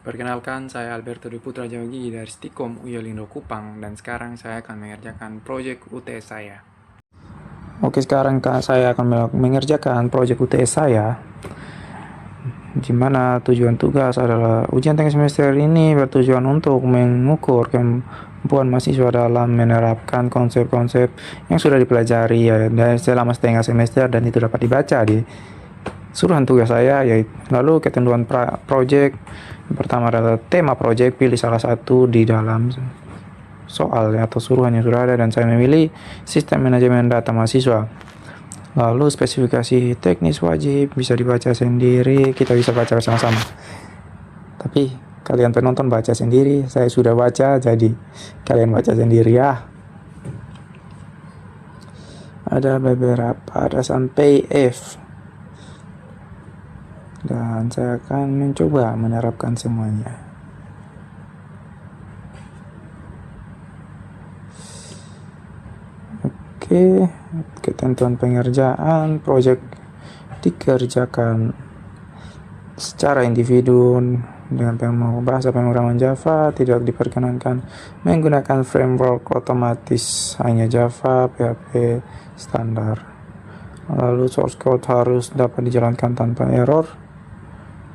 Perkenalkan, saya Alberto Dwi Putra Jawagi dari Stikom Uyolindo Kupang, dan sekarang saya akan mengerjakan proyek UTS saya. Oke, sekarang saya akan mengerjakan proyek UTS saya, di mana tujuan tugas adalah ujian tengah semester ini bertujuan untuk mengukur kemampuan mahasiswa dalam menerapkan konsep-konsep yang sudah dipelajari ya, selama setengah semester, dan itu dapat dibaca di suruhan tugas saya. Yaitu lalu ketentuan proyek yang pertama adalah tema proyek, pilih salah satu di dalam soal atau suruhan yang sudah ada, dan saya memilih sistem manajemen data mahasiswa. Lalu spesifikasi teknis wajib bisa dibaca sendiri, kita bisa baca bersama-sama, tapi kalian penonton baca sendiri, saya sudah baca jadi kalian baca sendiri ya. Ada beberapa, ada sampai F, dan saya akan mencoba menerapkan semuanya. Oke, ketentuan pengerjaan proyek dikerjakan secara individu dengan bahasa pemrograman Java, tidak diperkenankan menggunakan framework otomatis, hanya Java, PHP standar. Lalu source code harus dapat dijalankan tanpa error.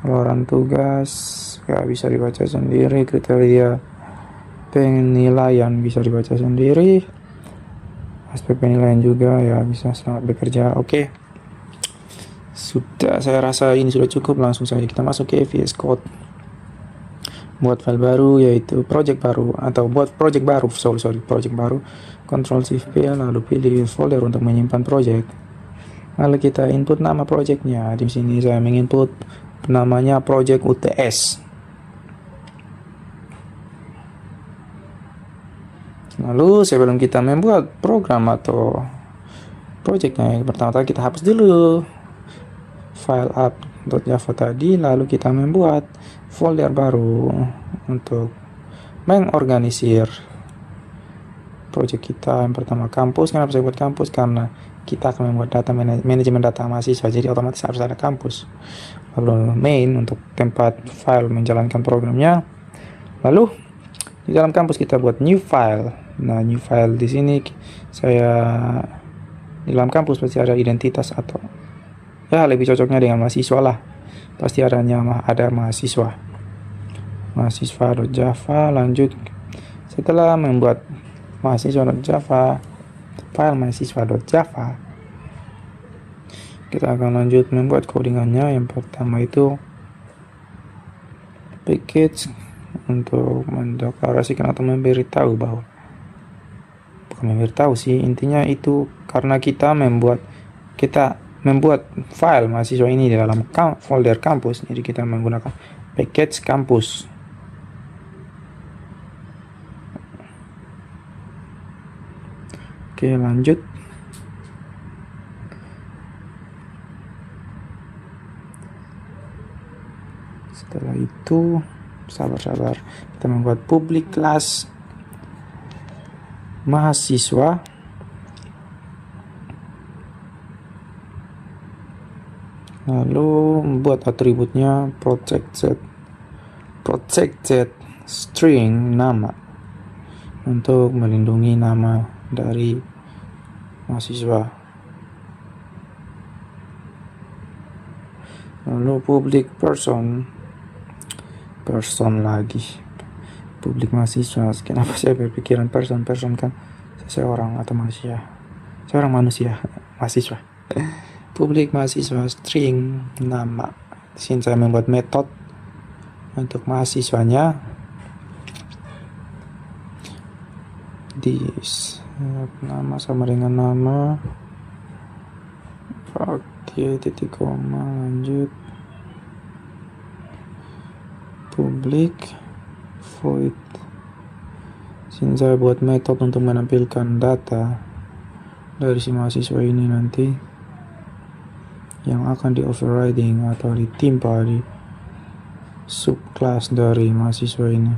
Keluaran tugas ya bisa dibaca sendiri, kriteria penilaian bisa dibaca sendiri, aspek penilaian juga ya bisa selamat bekerja. Oke, sudah, saya rasa ini sudah cukup. Langsung saja kita masuk ke VS Code, buat file baru, yaitu project baru, atau buat project baru, project baru, Ctrl Shift P, lalu pilih folder untuk menyimpan project. Lalu kita input nama projectnya. Di sini saya menginput namanya project UTS. Lalu sebelum kita membuat program atau projectnya, pertama-tama kita hapus dulu file app.java tadi, lalu kita membuat folder baru untuk mengorganisir project kita. Yang pertama kampus. Kenapa saya buat kampus? Karena kita akan membuat data manajemen data mahasiswa, jadi otomatis harus ada kampus. Lalu main untuk tempat file menjalankan programnya. Lalu di dalam kampus kita buat new file. Nah, new file di sini saya, di dalam kampus pasti ada identitas, atau ya lebih cocoknya dengan mahasiswa lah, pasti ada mahasiswa, mahasiswa.java. Lanjut, setelah membuat mahasiswa.java, file mahasiswa.java, kita akan lanjut membuat codingannya. Yang pertama itu package untuk mendeklarasikan atau memberitahu bahwa, bukan memberitahu sih, intinya itu karena kita membuat file mahasiswa ini di dalam folder kampus, jadi kita menggunakan package kampus. Oke, lanjut. Setelah itu sabar, kita membuat public class mahasiswa. Lalu membuat atributnya protected string nama, untuk melindungi nama dari mahasiswa. Lalu public person lagi, public mahasiswa. Kenapa saya berpikiran person kan seseorang atau manusia, mahasiswa. Public mahasiswa string nama. Di sini saya membuat metode untuk mahasiswanya. Nama sama dengan nama. Oke, titik koma, lanjut. Public void. Sini saya buat metode untuk menampilkan data dari si mahasiswa ini nanti, yang akan di overriding atau ditimpa di subclass dari mahasiswa ini.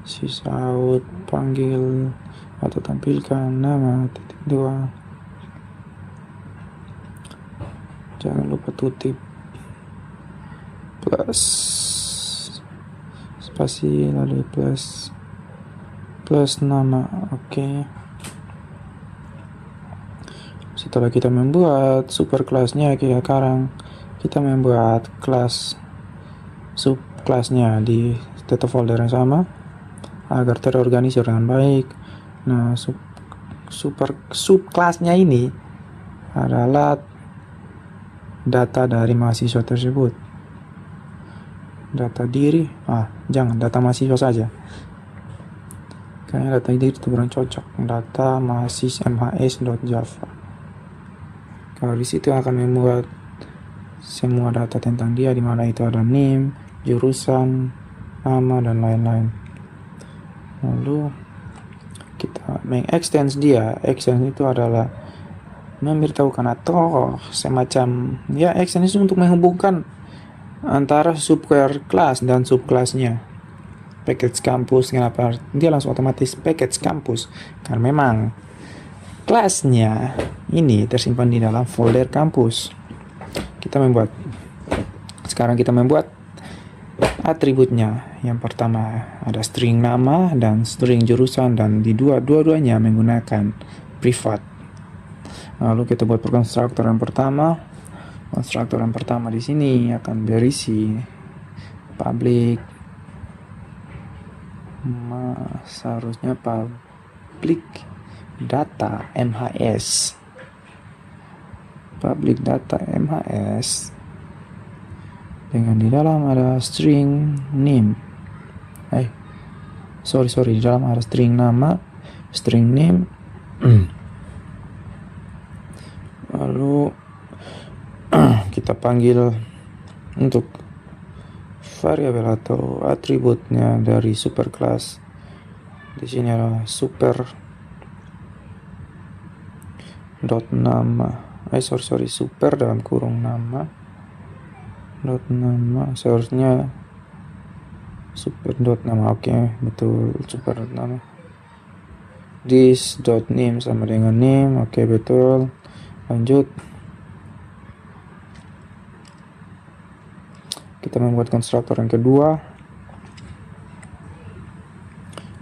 Sysout, panggil atau tampilkan nama, titik 2. Jangan lupa tutip plus spasi lalu plus nama. Oke. Setelah kita membuat super kelasnya, sekarang kita membuat kelas subkelasnya di tetap folder yang sama agar terorganisir dengan baik. Nah, subkelasnya ini adalah data dari mahasiswa tersebut. Data diri, jangan data mahasiswa saja. Kayaknya data diri itu kurang cocok. Data mahasiswa mhs.java. Kalau di situ akan membuat semua data tentang dia, di mana itu ada name, jurusan, nama, dan lain-lain. Lalu kita mengextend dia. Extend itu adalah memberitahukan atau semacam extend itu untuk menghubungkan antara subquery kelas dan subkelasnya. Package kampus, kenapa dia langsung otomatis package kampus? Karena memang kelasnya ini tersimpan di dalam folder kampus. Sekarang kita membuat atributnya. Yang pertama ada string nama dan string jurusan, dan di dua-duanya menggunakan privat. Lalu kita buat konstruktor yang pertama. Konstruktor yang pertama di sini akan berisi public, seharusnya public data MHS. Public data MHS dengan di dalam ada string name. Di dalam ada string nama, string name. Lalu kita panggil untuk variabel atau atributnya dari superclass. Di sini ada super dot nama. Super dalam kurung nama dot nama, seharusnya super dot nama. Oke, betul, super dot nama. This dot name sama dengan name. Oke, betul. Lanjut, kita membuat konstruktor yang kedua.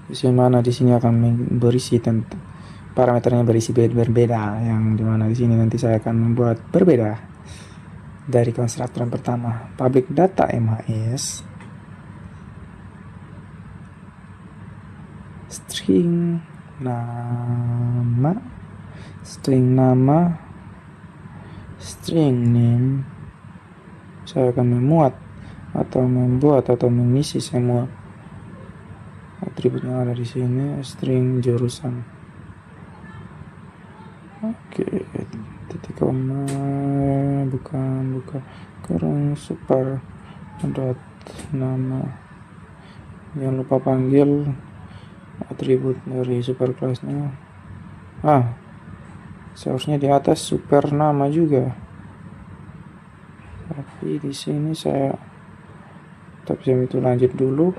Di sini akan berisi tentang parameternya berisi berbeda, yang dimana di sini nanti saya akan membuat berbeda dari konstruktor yang pertama. Public data MHS string nama, string name. Saya akan membuat atau mengisi semua atributnya ada di sini. String jurusan. Oke, titik koma, bukan kurang super dot nama. Jangan lupa panggil atribut dari superclassnya. Seharusnya di atas super nama juga, tapi di sini itu lanjut dulu.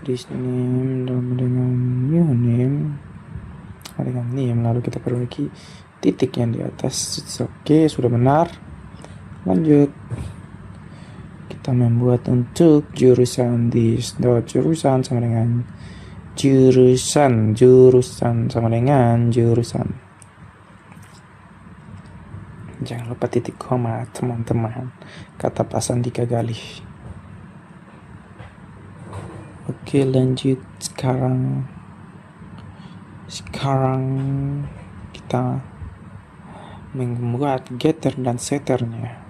Di sini dengan new name, dengan name, lalu kita perbaiki titik yang di atas. Oke, sudah benar. Lanjut, kita membuat untuk jurusan jurusan sama dengan jurusan sama dengan jurusan. Jangan lupa titik koma, teman-teman. Kata Pak Sandika Galih. Oke, lanjut. Sekarang kita membuat getter dan setternya.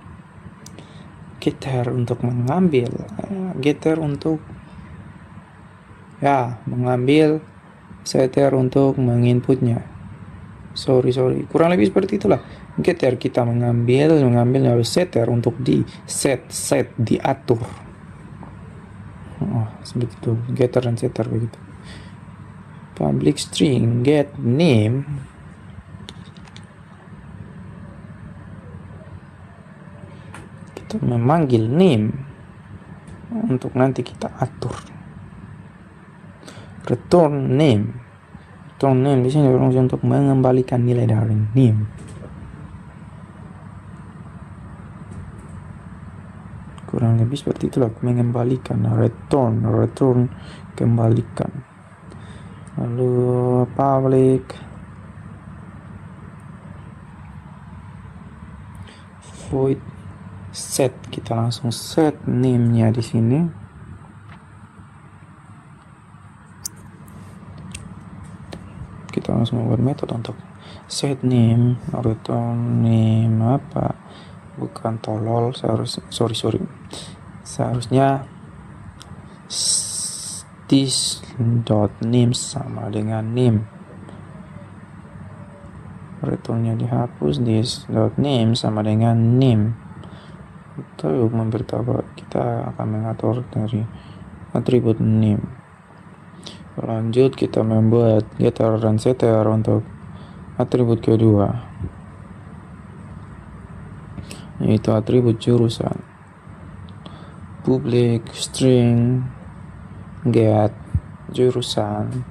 Getter untuk mengambil, mengambil, setter untuk menginputnya. Kurang lebih seperti itulah. Getter kita mengambil lalu setter untuk di set diatur. Seperti itu, getter dan setter begitu. Public string get name, kita memanggil name untuk nanti kita atur. Return name di sini berfungsi untuk mengembalikan nilai dari name. Kurang lebih seperti itulah, mengembalikan, return, kembalikan. Lalu public void set, kita langsung set name-nya di sini. Kita langsung membuat metode untuk set name, return name apa? Bukan tolol, seharusnya this.name sama dengan name. Returnnya dihapus, this.name sama dengan name. Untuk memberitahu kita akan mengatur dari atribut name. Lanjut kita membuat getter dan setter untuk atribut kedua, yaitu atribut jurusan. Public string get jurusan,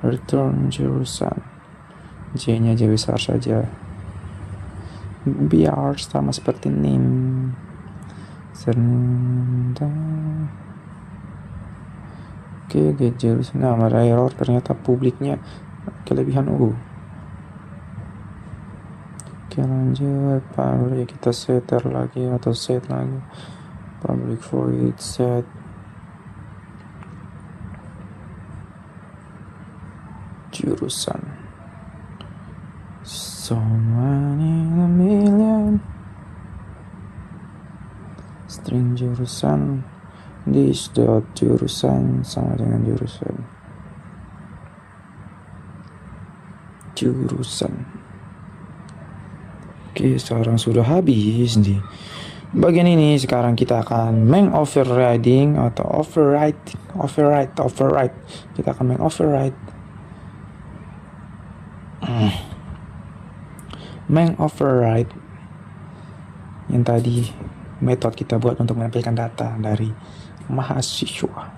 return jurusan, J-nya J besar saja, biar sama seperti name. Oke, get jurusan. Nah, ada error, ternyata publiknya kelebihan U. Oke, lanjut public, kita setter lagi atau set lagi, public void set jurusan, so many a million, string jurusan, this dot jurusan sama dengan jurusan. Oke, sekarang sudah habis di bagian ini. Sekarang kita akan override. Kita akan override yang tadi metode kita buat untuk menampilkan data dari mahasiswa.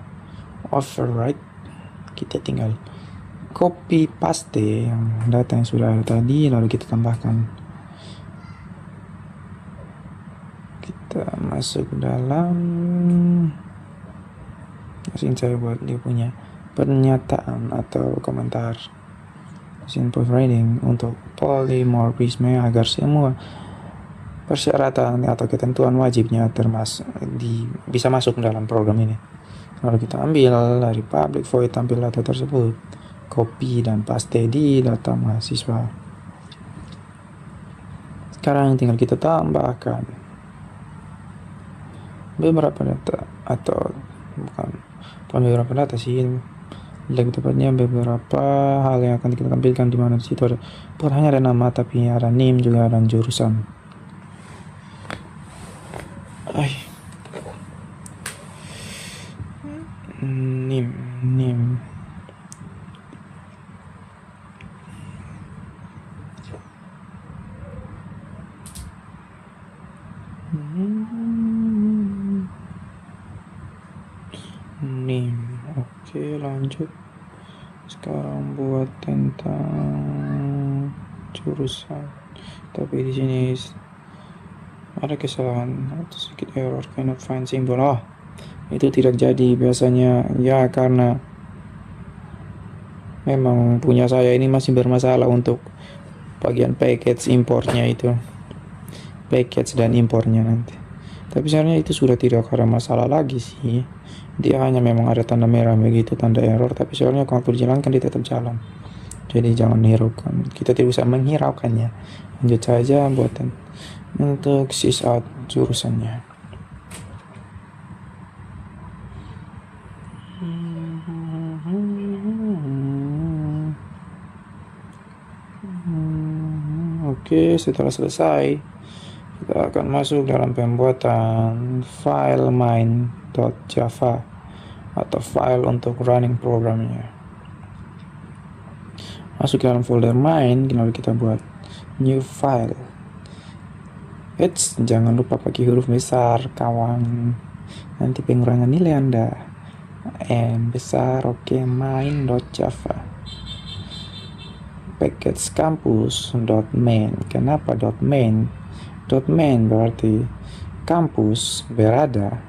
Override, kita tinggal copy paste yang data yang sudah ada tadi, lalu kita tambahkan, kita masuk dalam mesin. Saya buat dia punya pernyataan atau komentar simple writing untuk polymorphisme agar semua persyaratan atau ketentuan wajibnya bisa masuk dalam program ini. Lalu kita ambil dari public void, tampil data tersebut, copy dan paste di data mahasiswa. Sekarang tinggal kita tambahkan beberapa data, atau bukan beberapa data sih, lebih tepatnya beberapa hal yang akan kita tampilkan, di mana di situ ada bukan hanya ada nama tapi ada name juga, dan jurusan. Name. Oke, lanjut. Sekarang buat tentang jurusan. Tapi di sini ada kesalahan atau sedikit error, cannot find symbol. Itu tidak jadi biasanya ya, karena memang punya saya ini masih bermasalah untuk bagian package importnya, itu package dan importnya nanti. Tapi sebenarnya itu sudah tidak ada masalah lagi sih, dia hanya memang ada tanda merah begitu, tanda error. Tapi soalnya kalau dijalankan dia tetap jalan, jadi jangan hiraukan, kita tidak bisa menghiraukannya. Lanjut saja buatan untuk sysout jurusannya. Oke, setelah selesai kita akan masuk dalam pembuatan file main.java atau file untuk running programnya. Masuk ke dalam folder main, lalu kita buat new file. Jangan lupa pakai huruf besar kawan, nanti pengurangan nilai Anda. M besar, oke, main.java. package kampus.main. Kenapa .main? .main berarti kampus berada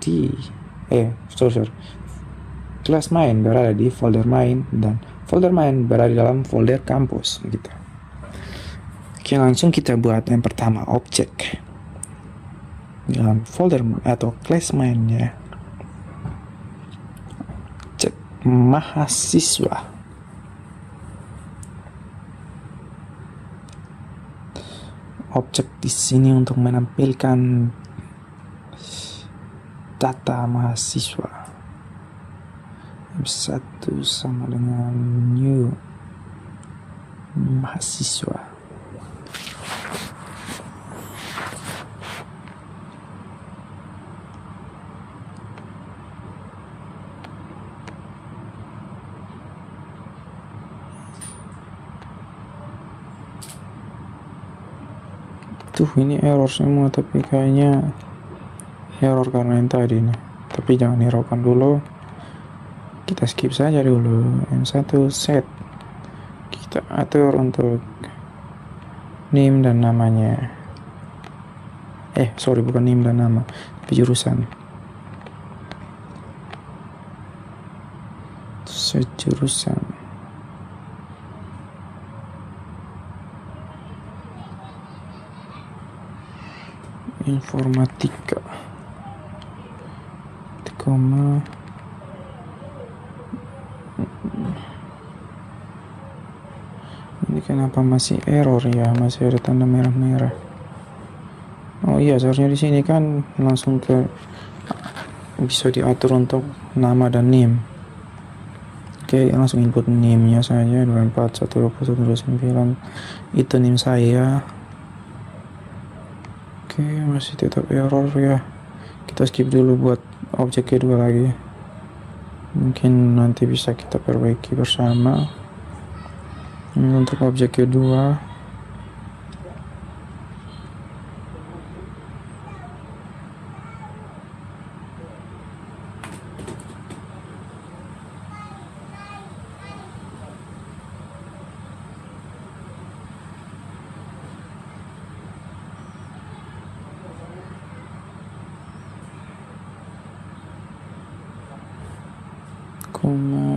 di kelas main berada di folder main dan folder main berada dalam folder kampus gitu. Oke, langsung kita buat yang pertama objek dalam folder atau kelas mainnya. Objek mahasiswa. Objek di sini untuk menampilkan data mahasiswa. M1 sama dengan new mahasiswa. Ini error semua, tapi kayaknya error karena yang tadi nih. Tapi jangan hiraukan dulu, kita skip saja dulu. M1 set, kita atur untuk name dan namanya. Bukan name dan nama, tapi jurusan. Sejurusan. Informatika, ini kenapa masih error ya, masih ada tanda merah-merah. Oh iya, seharusnya di sini kan langsung bisa diatur untuk nama dan name. Oke, langsung input name-nya saja 24121229, itu name saya. Oke, masih tetap error ya. Kita skip dulu buat objek kedua lagi. Mungkin nanti bisa kita perbaiki bersama. Ini untuk objek kedua.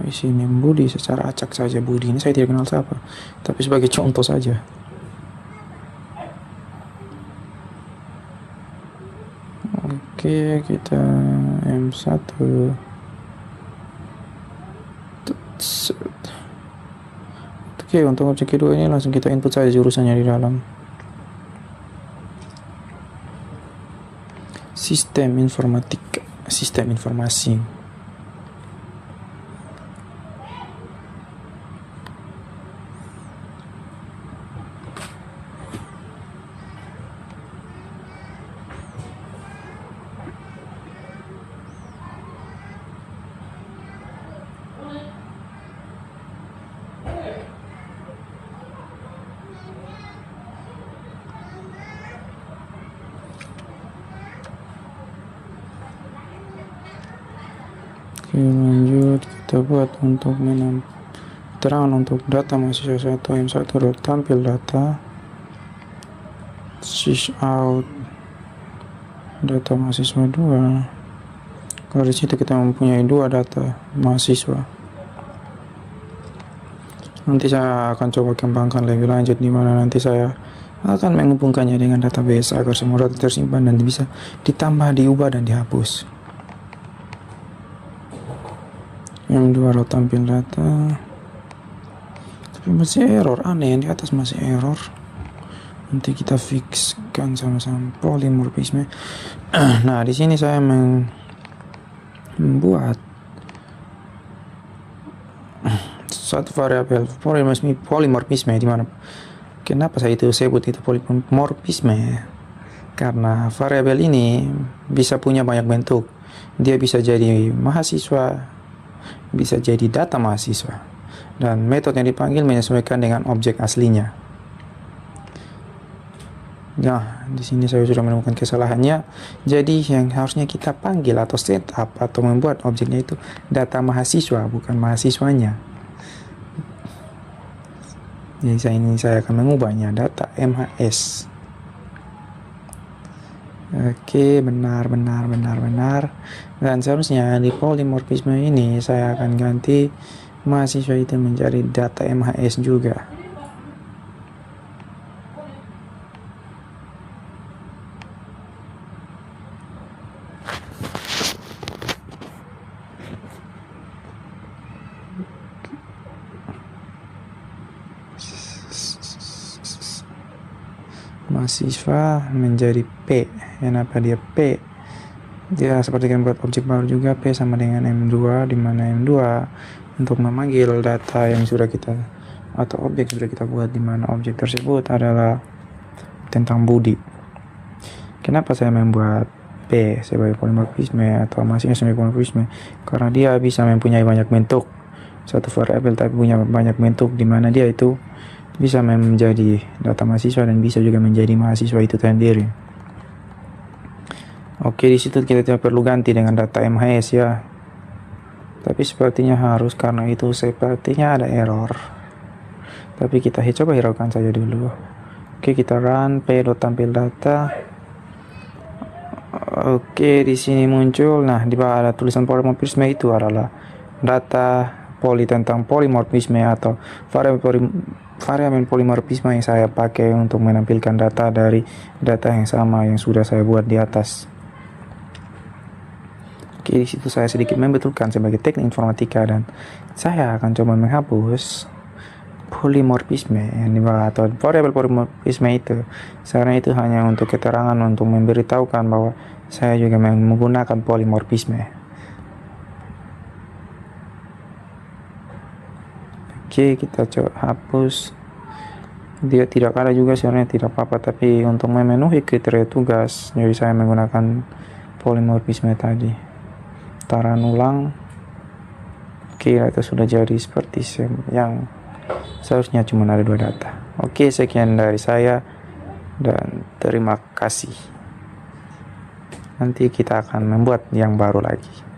Isi name Budi secara acak saja. Budi ini saya tidak kenal siapa, tapi sebagai contoh saja. Oke, kita M1. Oke, untuk objek kedua ini langsung kita input saja jurusannya di dalam. Sistem informatika, sistem informasi. Oke, lanjut kita buat untuk keterangan untuk data mahasiswa 1 M1 tampil data sys out data mahasiswa 2. Kalau di situ kita mempunyai 2 data mahasiswa. Nanti saya akan coba kembangkan lebih lanjut, di mana nanti saya akan menghubungkannya dengan database agar semua data tersimpan dan bisa ditambah, diubah dan dihapus. Yang 2 tampil data, tapi masih error, aneh, yang di atas masih error. Nanti kita fixkan sama-sama polimorfisme. Nah, di sini saya membuat satu variabel polimorfisme, di mana kenapa saya sebut itu polimorfisme? Karena variabel ini bisa punya banyak bentuk. Dia bisa jadi mahasiswa, bisa jadi data mahasiswa, dan metode yang dipanggil menyesuaikan dengan objek aslinya. Nah, di sini saya sudah menemukan kesalahannya. Jadi yang harusnya kita panggil atau setup atau membuat objeknya itu data mahasiswa, bukan mahasiswanya. Jadi saya akan mengubahnya data MHS. Oke, benar. Dan seharusnya di polimorfisme ini saya akan ganti mahasiswa itu menjadi data MHS juga. Mahasiswa menjadi P. Kenapa dia P? Dia seperti kan buat objek baru juga, P sama dengan M2, di mana M2 untuk memanggil data yang sudah kita atau objek sudah kita buat, di mana objek tersebut adalah tentang Budi. Kenapa saya membuat P sebagai polimorfisme atau mahasiswa sebagai polimorfisme? Karena dia bisa mempunyai banyak bentuk. Satu variabel tapi punya banyak bentuk, di mana dia itu bisa menjadi data mahasiswa dan bisa juga menjadi mahasiswa itu sendiri. Oke, di situ kita tidak perlu ganti dengan data MHS ya. Tapi sepertinya harus, karena itu sepertinya ada error. Tapi kita coba hiraukan saja dulu. Oke, kita run p.tampil data. Oke, di sini muncul. Nah, di bawah ada tulisan polimorfisme, itu adalah data tentang polimorfisme atau variabel polimorfisme yang saya pakai untuk menampilkan data dari data yang sama yang sudah saya buat di atas. Oke, di situ saya sedikit membetulkan sebagai teknik informatika, dan saya akan coba menghapus polimorfisme yang di bawah atau variabel polimorfisme itu. Karena itu hanya untuk keterangan, untuk memberitahukan bahwa saya juga menggunakan polimorfisme. Oke, kita coba hapus. Dia tidak ada juga, sebenarnya tidak apa-apa, tapi untuk memenuhi kriteria tugas, jadi saya menggunakan polimorfisme tadi. Taran ulang. Oke, itu sudah jadi seperti yang seharusnya cuma ada 2 data. Oke, sekian dari saya dan terima kasih. Nanti kita akan membuat yang baru lagi.